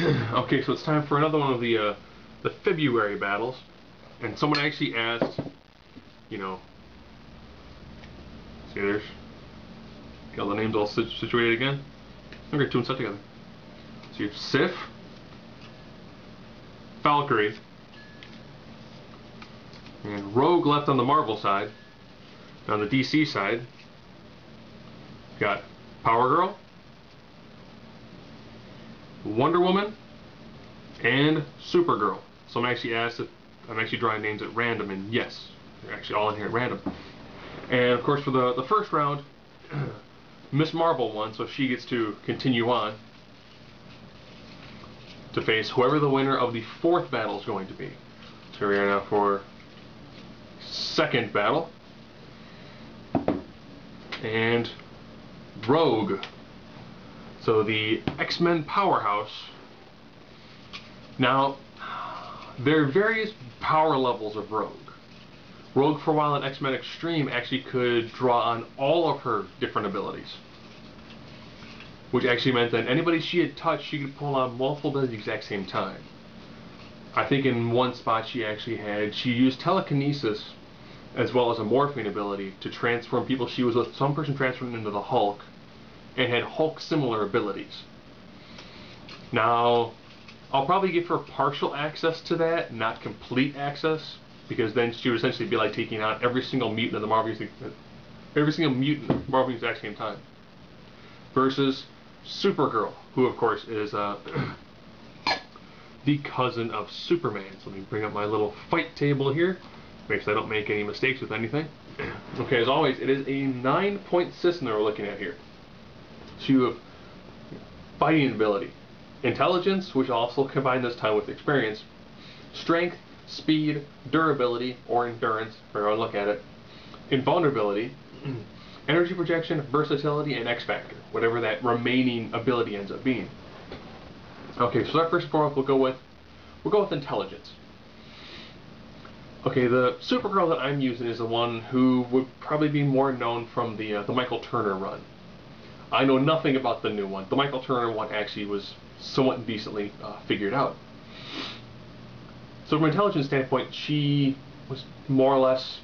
Okay, so it's time for another one of the February battles, and someone actually asked, you know, see there's got all the names all situated again. I'm gonna two and set together. So you have Sif, Valkyrie, and Rogue left on the Marvel side. On the DC side, you've got Power Girl, Wonder Woman, and Supergirl. Someone actually asked if I'm actually drawing names at random, and yes, they're actually all in here at random. And of course, for the first round, Miss Marvel won, so she gets to continue on to face whoever the winner of the fourth battle is going to be. So here we are now for second battle. And Rogue. So the X-men Powerhouse. Now, there are various power levels of Rogue. Rogue, for a while in X-Men Extreme, actually could draw on all of her different abilities. Which actually meant that anybody she had touched, she could pull on multiple abilities at the exact same time. I think in one spot she used telekinesis as well as a morphing ability to transform people she was with. Some person transformed into the Hulk and had Hulk similar abilities. Now, I'll probably give her partial access to that, not complete access, because then she would essentially be like taking on every single mutant in the Marvel at the exact same time. Versus Supergirl, who of course is the cousin of Superman. So let me bring up my little fight table here, make sure I don't make any mistakes with anything. Okay, as always, it is a 9-point system that we're looking at here. So you have fighting ability, intelligence, which also combine this time with experience, strength, speed, durability, or endurance, however you want to look at it, invulnerability, energy projection, versatility, and X factor, whatever that remaining ability ends up being. Okay, so our first part we'll go with intelligence. Okay, the Supergirl that I'm using is the one who would probably be more known from the Michael Turner run. I know nothing about the new one. The Michael Turner one actually was somewhat decently figured out. So from an intelligence standpoint, she was more or less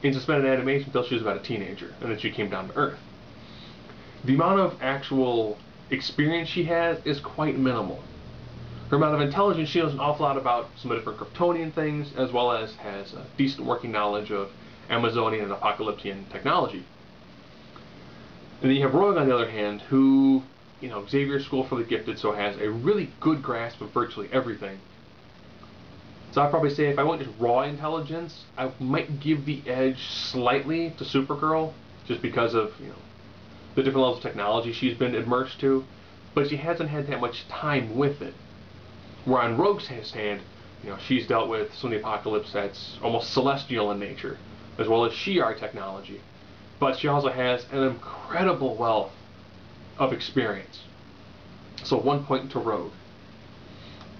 in suspended animation until she was about a teenager, and then she came down to Earth. The amount of actual experience she has is quite minimal. Her amount of intelligence, she knows an awful lot about some of the different Kryptonian things, as well as has a decent working knowledge of Amazonian and Apocalyptian technology. And then you have Rogue, on the other hand, who, Xavier's School for the Gifted, so has a really good grasp of virtually everything. So I'd probably say if I went just raw intelligence, I might give the edge slightly to Supergirl, just because of, the different levels of technology she's been immersed to, but she hasn't had that much time with it. Where on Rogue's hand, she's dealt with some of the apocalypse that's almost celestial in nature, as well as Shi'ar technology. But she also has an incredible wealth of experience. So 1 point to Rogue.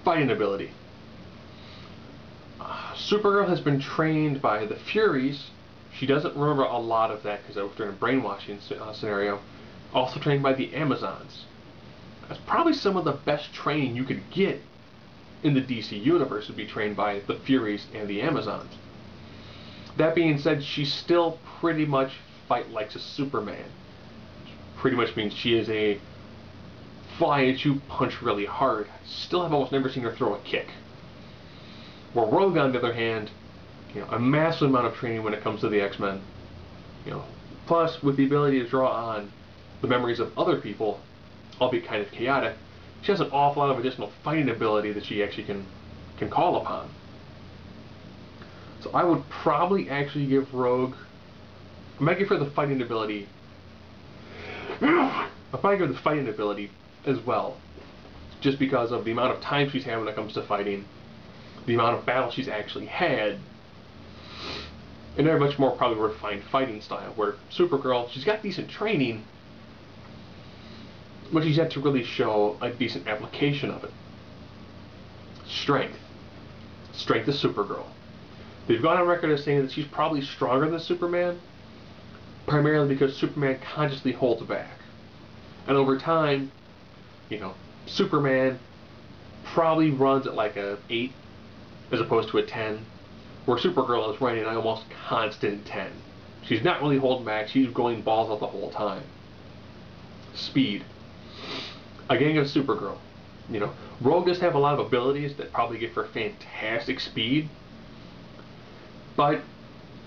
Fighting ability. Supergirl has been trained by the Furies. She doesn't remember a lot of that because that was during a brainwashing scenario. Also trained by the Amazons. That's probably some of the best training you could get in the DC universe, would be trained by the Furies and the Amazons. That being said, she still pretty much fight like a Superman. Which pretty much means she is a fly at you, punch really hard. Still have almost never seen her throw a kick. Where Rogue, on the other hand, a massive amount of training when it comes to the X-Men. Plus, with the ability to draw on the memories of other people, albeit kind of chaotic, she has an awful lot of additional fighting ability that she actually can call upon. So I would probably actually give Rogue, I might give her the fighting ability. I'll probably give her the fighting ability as well, just because of the amount of time she's had when it comes to fighting, the amount of battles she's actually had, and a much more probably refined fighting style. Where Supergirl, she's got decent training, but she's yet to really show a decent application of it. Strength. Strength is Supergirl. They've gone on record as saying that she's probably stronger than Superman, primarily because Superman consciously holds back. And over time, Superman probably runs at like a 8 as opposed to a 10, where Supergirl is running an almost constant 10. She's not really holding back, she's going balls out the whole time. Speed. Again, of Supergirl. You know, Rogue does have a lot of abilities that probably give her fantastic speed, but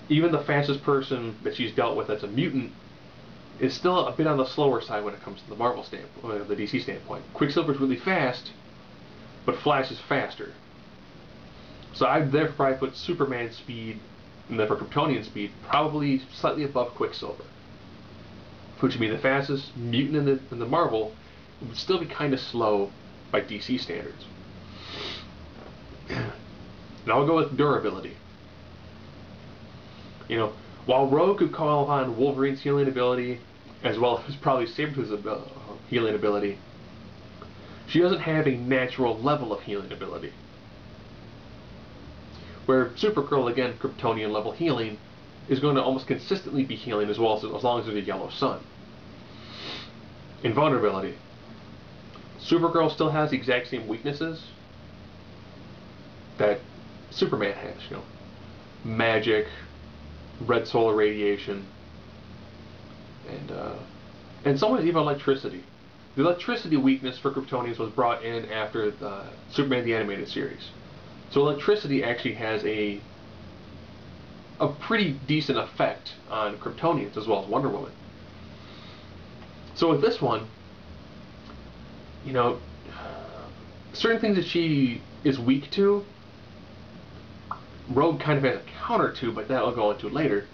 even the fastest person that she's dealt with that's a mutant is still a bit on the slower side when it comes to the Marvel standpoint, the DC standpoint. Quicksilver's really fast, but Flash is faster. So I'd therefore probably put Superman's speed, and then for Kryptonian speed, probably slightly above Quicksilver. Which would be the fastest mutant in the Marvel, would still be kind of slow by DC standards. And I'll go with durability. You know, while Rogue could call upon Wolverine's healing ability, as well as probably Sabretooth's healing ability, she doesn't have a natural level of healing ability. Where Supergirl, again, Kryptonian level healing, is going to almost consistently be healing as well as long as there's a yellow sun. Invulnerability. Supergirl still has the exact same weaknesses that Superman has, you know. Magic, red solar radiation, and somewhat even electricity. The electricity weakness for Kryptonians was brought in after the Superman the Animated Series. So electricity actually has a pretty decent effect on Kryptonians as well as Wonder Woman. So with this one, you know, certain things that she is weak to, Rogue kind of has a counter to, but that I'll go into later.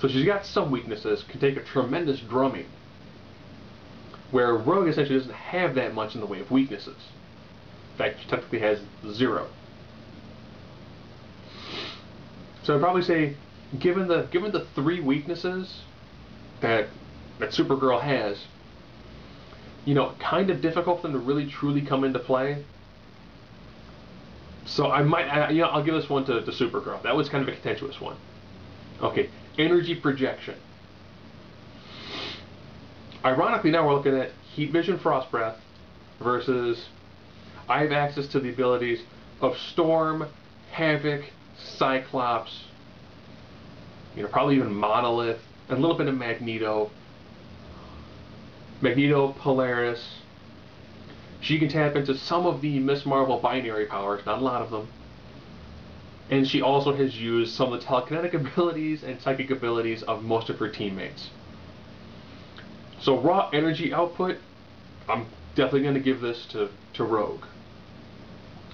So she's got some weaknesses, can take a tremendous drumming, where Rogue essentially doesn't have that much in the way of weaknesses. In fact, she technically has 0. So I'd probably say, given the 3 weaknesses that Supergirl has, you know, kind of difficult for them to really truly come into play. So I'll give this one to Supergirl. That was kind of a contentious one. Okay, energy projection. Ironically, now we're looking at heat vision, frost breath, versus I have access to the abilities of Storm, Havoc, Cyclops, you know, probably even Monolith, and a little bit of Magneto, Polaris. She can tap into some of the Miss Marvel binary powers, not a lot of them. And she also has used some of the telekinetic abilities and psychic abilities of most of her teammates. So raw energy output, I'm definitely going to give this to Rogue.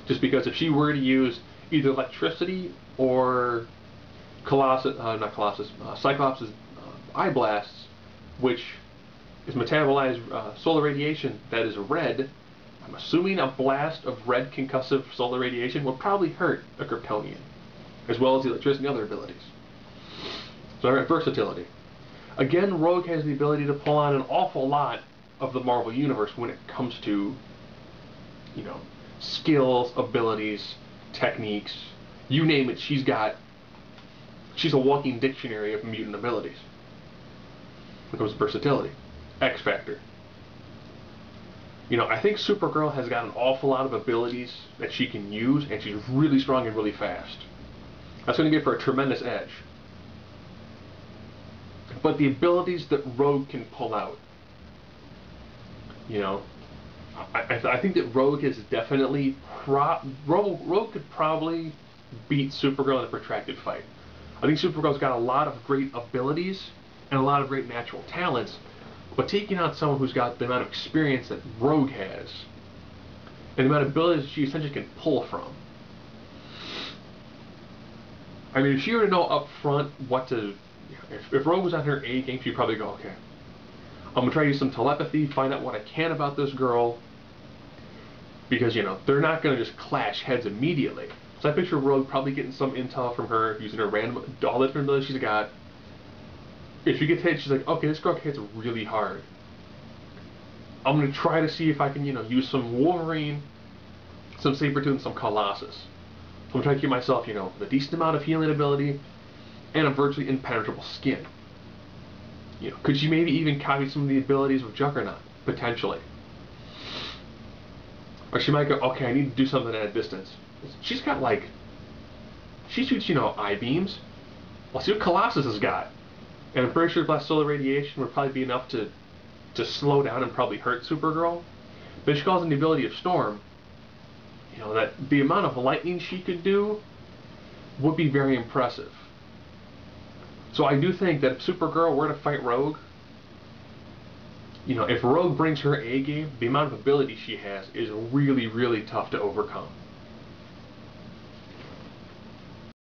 Just because if she were to use either electricity or Cyclops' eye blasts, which is metabolized solar radiation that is red, I'm assuming a blast of red concussive solar radiation would probably hurt a Kryptonian, as well as the electricity and other abilities. So alright, versatility. Again, Rogue has the ability to pull on an awful lot of the Marvel Universe when it comes to, you know, skills, abilities, techniques, you name it, she's a walking dictionary of mutant abilities. When it comes to versatility. X Factor. You know, I think Supergirl has got an awful lot of abilities that she can use, and she's really strong and really fast. That's going to give her a tremendous edge. But the abilities that Rogue can pull out, you know, I think that Rogue is definitely Rogue could probably beat Supergirl in a protracted fight. I think Supergirl's got a lot of great abilities and a lot of great natural talents, but taking out someone who's got the amount of experience that Rogue has, and the amount of abilities she essentially can pull from. I mean, if she were to know up front what to, if Rogue was on her A game, she'd probably go, okay, I'm gonna try to use some telepathy, find out what I can about this girl, because, you know, they're not gonna just clash heads immediately. So I picture Rogue probably getting some intel from her, using her random, all the different abilities she's got. If she gets hit, she's like, okay, this girl hits really hard. I'm going to try to see if I can, you know, use some Wolverine, some Sabretooth, and some Colossus. So I'm going to try to keep myself, you know, with a decent amount of healing ability and a virtually impenetrable skin. You know, could she maybe even copy some of the abilities of Juggernaut? Potentially. Or she might go, okay, I need to do something at a distance. She's got like, she shoots, you know, I beams. Well, see what Colossus has got. And I'm pretty sure blast solar radiation would probably be enough to slow down and probably hurt Supergirl. But if she calls in the ability of Storm, you know, that the amount of lightning she could do would be very impressive. So I do think that if Supergirl were to fight Rogue, you know, if Rogue brings her A game, the amount of ability she has is really, really tough to overcome.